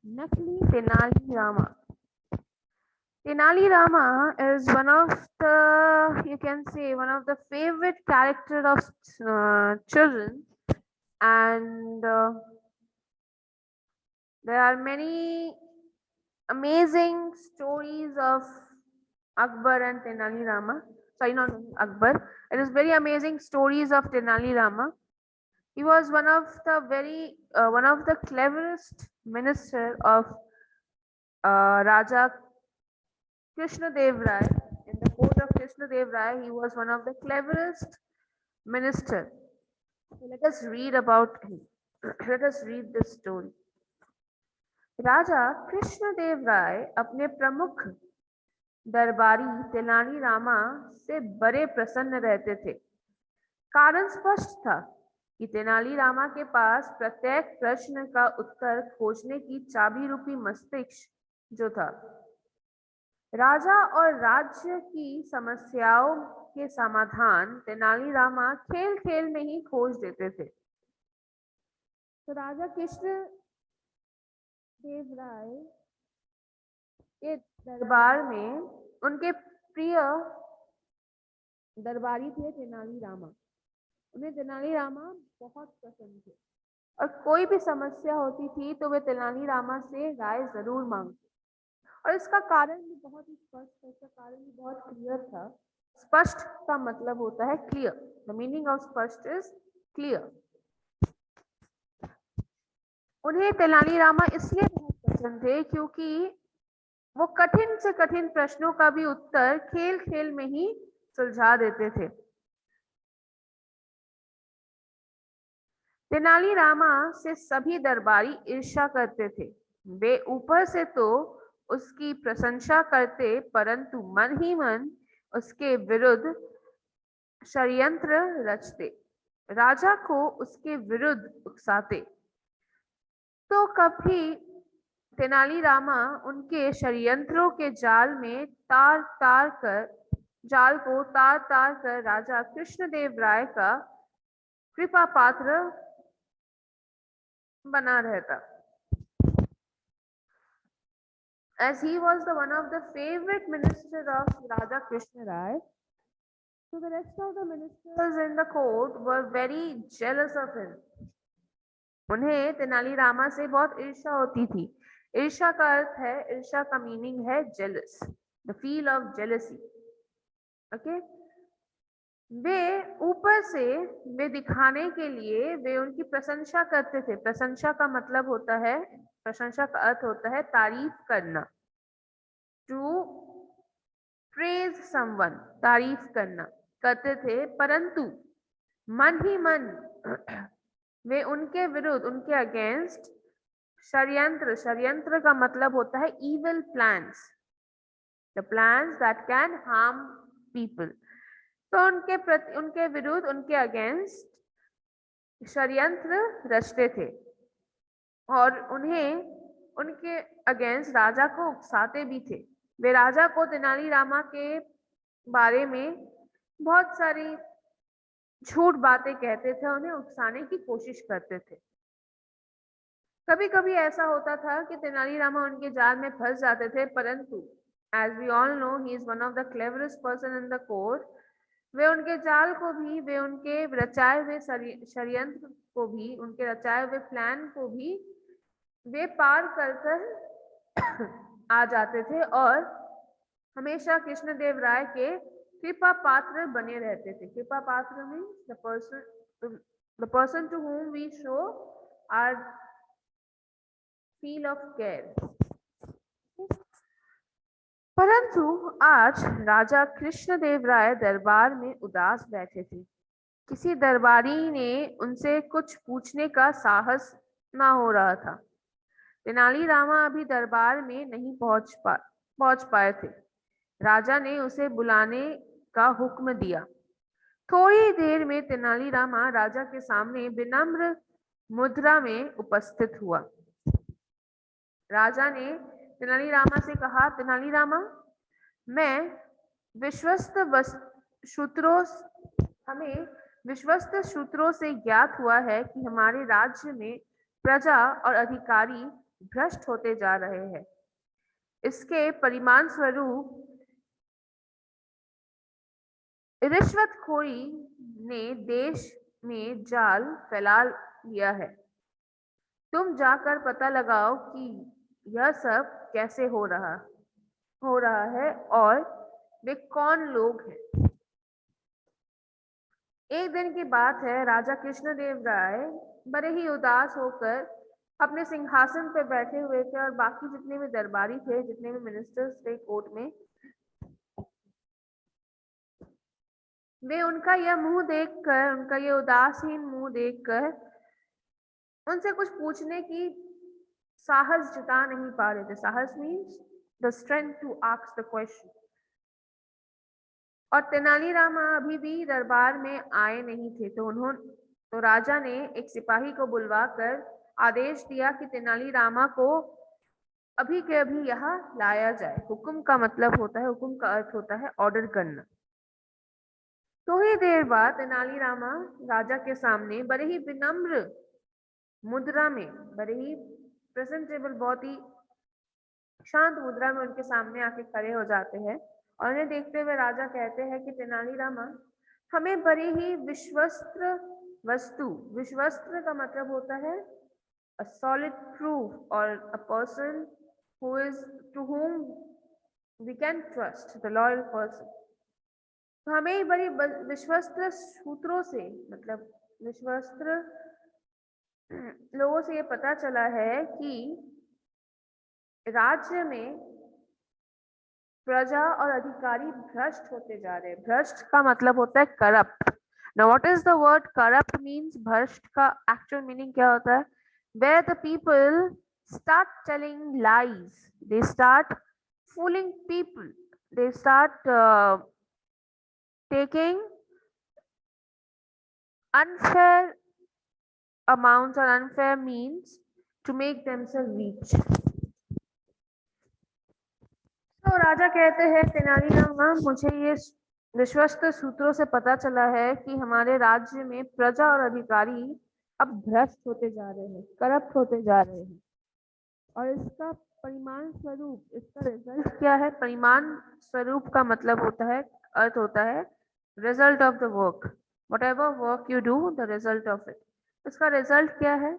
Nakli Tenali Rama. Tenali Rama is one of the, you can say, one of the favorite character of children, and there are many amazing stories of Akbar and Tenali Rama. Sorry, not Akbar. It is very amazing stories of Tenali Rama. He was one of the cleverest minister of Raja Krishna Dev Rai. In the court of Krishna Dev Rai, he was one of the cleverest minister. So let us read about him. Let us read this story. राजा कृष्ण देव राय अपने प्रमुख दरबारी तेनाली रामा से बड़े प्रसन्न रहते थे। कारण स्पष्ट था कि तेनाली रामा के पास प्रत्येक प्रश्न का उत्तर खोजने की चाबी रूपी मस्तिष्क जो था। राजा और राज्य की समस्याओं के समाधान तेनाली रामा खेल खेल में ही खोज देते थे। तो राजा कृष्ण देव राय के दरबार में उनके प्रिय दरबारी थे तेनाली रामा। उन्हें तेनाली रामा बहुत पसंद थे और कोई भी समस्या होती थी तो वे तेनाली रामा से राय जरूर मांगते। और इसका कारण भी बहुत ही स्पष्ट है, इसका कारण भी बहुत क्लियर था। स्पष्ट का मतलब होता है क्लियर। द मीनिंग ऑफ स्पष्ट इज क्लियर। उन्हें तेनाली रामा इसलिए बहुत पसंद थे क्योंकि वो कठिन से कठिन प्रश्नों का भी उत्तर खेल खेल में ही सुलझा देते थे। तेनाली रामा से सभी दरबारी ईर्ष्या करते थे। वे ऊपर से तो उसकी प्रशंसा करते परंतु मन ही मन उसके विरुद्ध षड्यंत्र रचते, राजा को उसके विरुद्ध उकसाते। तो कभी तेनाली रामा उनके षड्यंत्रों के जाल को तार तार कर राजा कृष्णदेव राय का कृपा पात्र बना रहता। As he was the one of the favorite minister of Raja Krishna Rai, so the rest of the ministers in the court were very jealous of him. उन्हें तेनाली रामा से बहुत ईर्ष्या होती थी। ईर्ष्या का अर्थ है, ईर्ष्या का मीनिंग है jealous, the feel of jealousy. Okay, वे ऊपर से वे दिखाने के लिए वे उनकी प्रशंसा करते थे। प्रशंसा का मतलब होता है, प्रशंसा का अर्थ होता है तारीफ करना। टू प्रेज समवन, तारीफ करना करते थे, परंतु मन ही मन वे उनके विरुद्ध, उनके अगेंस्ट षड्यंत्र, षड्यंत्र का मतलब होता है evil plans, the plans that can harm people। तो उनके विरुद्ध, उनके अगेंस्ट षड्यंत्र रचते थे और उन्हें उनके अगेंस्ट राजा को उकसाते भी थे। वे राजा को तेनाली रामा के बारे में बहुत सारी झूठ बातें कहते थे, उन्हें उकसाने की कोशिश करते थे। कभी कभी ऐसा होता था कि तेनाली रामा उनके जाल में फंस जाते थे, परंतु as we all know he is one of the cleverest person in the court. वे उनके जाल को भी, वे उनके रचाए हुए षड्यंत्र को भी, उनके रचाए हुए प्लान को भी वे पार कर आ जाते थे और हमेशा कृष्णदेव राय के कृपा पात्र बने रहते थे। कृपा पात्र means the person to whom we show our feel of care। परंतु आज राजा कृष्णदेव राय दरबार में उदास बैठे थे। किसी दरबारी ने उनसे कुछ पूछने का साहस ना हो रहा था। तेनाली रामा अभी दरबार में नहीं पहुंच पाए थे। राजा ने उसे बुलाने का हुक्म दिया। थोड़ी देर में तेनाली रामा राजा के सामने विनम्र मुद्रा में उपस्थित हुआ। राजा ने तेनाली रामा से कहा, तेनाली रामा, हमें विश्वस्त सूत्रों से ज्ञात हुआ है कि हमारे राज्य में प्रजा और अधिकारी भ्रष्ट होते जा रहे हैं। इसके परिणाम स्वरूप रिश्वतखोरी ने देश में जाल फैला लिया है। तुम जाकर पता लगाओ कि यह सब कैसे हो रहा है और वे कौन लोग हैं। एक दिन की बात है, राजा कृष्णदेव राय बड़े ही उदास होकर अपने सिंहासन पर बैठे हुए थे और बाकी जितने भी दरबारी थे, जितने भी मिनिस्टर्स थे कोर्ट में, वे उनका ये उदासीन मुंह देखकर उनसे कुछ पूछने की साहस जुटा नहीं पा रहे थे। साहस means the strength to ask the question. और तेनालीरामा अभी भी दरबार में आए नहीं थे, तो राजा ने एक सिपाही को बुलवाकर आदेश दिया कि तेनालीरामा को अभी के अभी यहाँ लाया जाए। हुक्म का मतलब होता है, हुक्म का अर्थ होता है ऑर्डर करना। थोड़ी देर बाद तेनालीरामा राजा के सामने बड़े ही विनम्र मुद्रा में, बड़े ही प्रेजेंटेबल, बहुत ही शांत मुद्रा में उनके सामने आके खड़े हो जाते हैं और उन्हें देखते हुए राजा कहते हैं कि तेनालीरामा, हमें बड़ी ही विश्वस्त्र का मतलब होता है a solid proof or a person to whom we can trust, the loyal person। तो हमें बड़ी विश्वस्त सूत्रों से, मतलब विश्वस्त लोगों से ये पता चला है कि राज्य में प्रजा और अधिकारी भ्रष्ट होते जा रहे हैं। भ्रष्ट का मतलब होता है corrupt. Now what is the word corrupt means? भ्रष्ट का एक्चुअल मीनिंग क्या होता है? Where the people start telling lies, they start fooling people, they start taking unfair amounts or unfair means to make themselves rich। तो राजा कहते हैं तेनालीरामा, मुझे ये विश्वस्त सूत्रों से पता चला है कि हमारे राज्य में प्रजा और अधिकारी अब भ्रष्ट होते जा रहे हैं, करप्ट होते जा रहे हैं। और इसका परिणाम स्वरूप, इसका रिजल्ट क्या है? परिणाम स्वरूप का मतलब होता है, अर्थ होता है result of the work. What ever work you do, the result of it. इसका रिजल्ट क्या है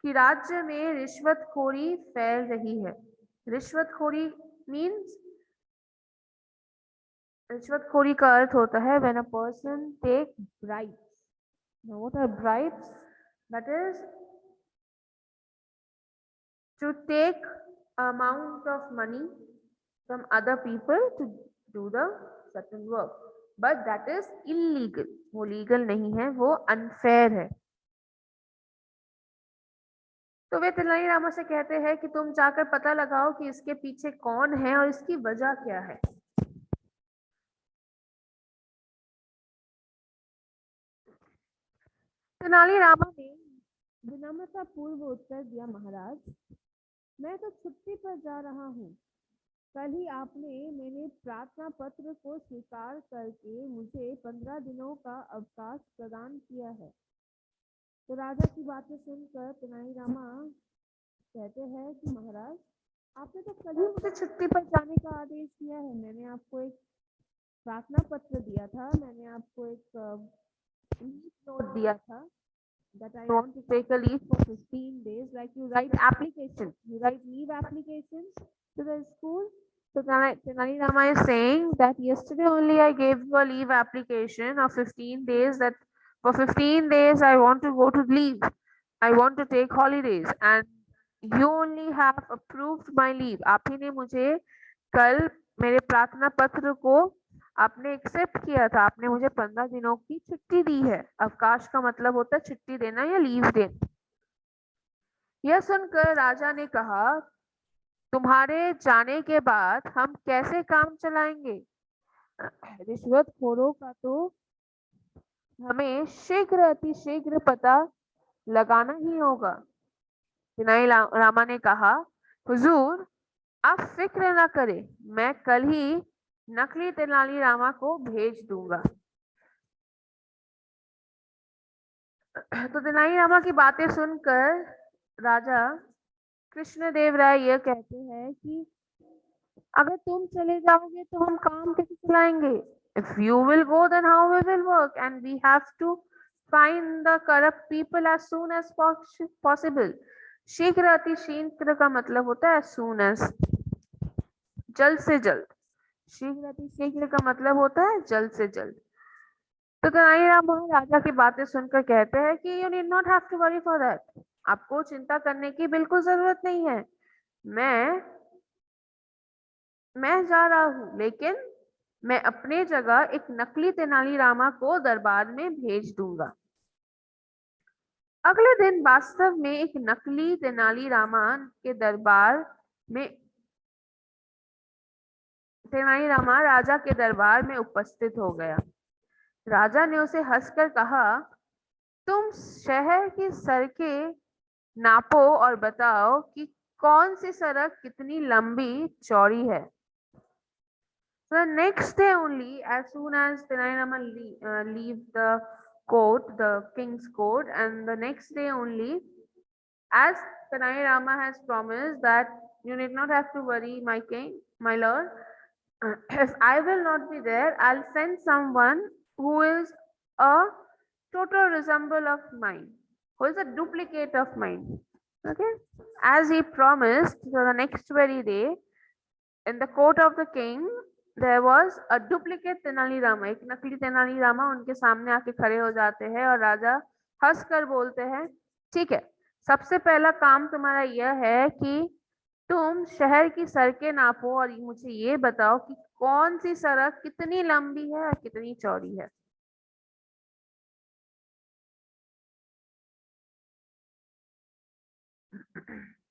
कि राज्य में रिश्वतखोरी फैल रही है। रिश्वतखोरी मीन्स, रिश्वतखोरी का अर्थ होता है when a person take bribes. Now what are bribes? That is to take amount of money from other people to do the certain work, but that is illegal। वो लीगल नहीं है, वो अनफेयर है। तो वे तेनालीरामा से कहते हैं कि तुम जाकर पता लगाओ कि इसके पीछे कौन है और इसकी वजह क्या है। तेनालीरामा ने विनम्रता पूर्व उत्तर दिया, महाराज, मैं तो छुट्टी पर जा रहा हूँ। कल ही आपने मेरे प्रार्थना पत्र को स्वीकार करके मुझे 15 दिनों का अवकाश प्रदान किया है। तो राजा की बातें सुनकर तेनालीरामा कहते हैं कि महाराज, आपने तो कल ही मुझे छुट्टी पर जाने का आदेश दिया है। मैंने आपको एक प्रार्थना पत्र दिया था, मैंने आपको एक नोट दिया था that I want to take a leave for 15 days, like you write applications, you write leave applications to the school. So Tenarirama is saying that yesterday only I gave you a leave application of 15 days, that for 15 days I want to go to leave, I want to take holidays, and you only have approved my leave। आप ही ने मुझे कल मेरे प्रार्थना पत्र को आपने accept किया था, आपने मुझे 15 दिनों की छुट्टी दी है। अवकाश का मतलब होता है छुट्टी देना या लीव देना। यह सुनकर राजा ने कहा, तुम्हारे जाने के बाद हम कैसे काम चलाएंगे? रिश्वतखोरों का तो हमें शीघ्र अतिशीघ्र पता लगाना ही होगा। तेनालीरामा ने कहा, हुजूर आप फिक्र न करें, मैं कल ही नकली तेनालीरामा को भेज दूंगा। तो तेनालीरामा की बातें सुनकर राजा कृष्णदेव राय यह कहते हैं कि अगर तुम चले जाओगे तो हम काम कैसे चलाएंगे? If you will go then how we will work and we have to find the corrupt people as soon as possible. शीघ्र अति शीघ्र का मतलब होता है सून एज, जल्द से जल्द। शीघ्र अति शीघ्र का मतलब होता है जल्द से जल्द। तो कन्हैया महाराजा की बातें सुनकर कहते हैं कि you need not have to worry for that. आपको चिंता करने की बिल्कुल जरूरत नहीं है। मैं जा रहा हूं, लेकिन मैं अपने जगह एक नकली तेनालीरामा को दरबार में भेज दूंगा। अगले दिन वास्तव में एक नकली तेनालीरामा के दरबार में तेनालीरामा राजा के दरबार में उपस्थित हो गया। राजा ने उसे हंसकर कहा, तुम शहर की सड़कें नापो और बताओ कि कौन सी सड़क कितनी लंबी चौड़ी है। So the next day only, as soon as Tenayirama leave the court, the king's court, and the next day only, as Tenayirama has promised that you need not have to worry, my king, my lord. If I will not be there, I'll send someone who is a total resemble of mine, who is a duplicate of mine. Okay, as he promised, so the next very day, in the court of the king, there was a duplicate Tenali Rama. एक नकली तेनालीरामा उनके सामने आके खड़े हो जाते हैं और राजा हंस कर बोलते हैं, ठीक है, सबसे पहला काम तुम्हारा यह है कि तुम शहर की सड़कें नापो और मुझे ये बताओ कि कौन सी सड़क कितनी लंबी है और कितनी चौड़ी है।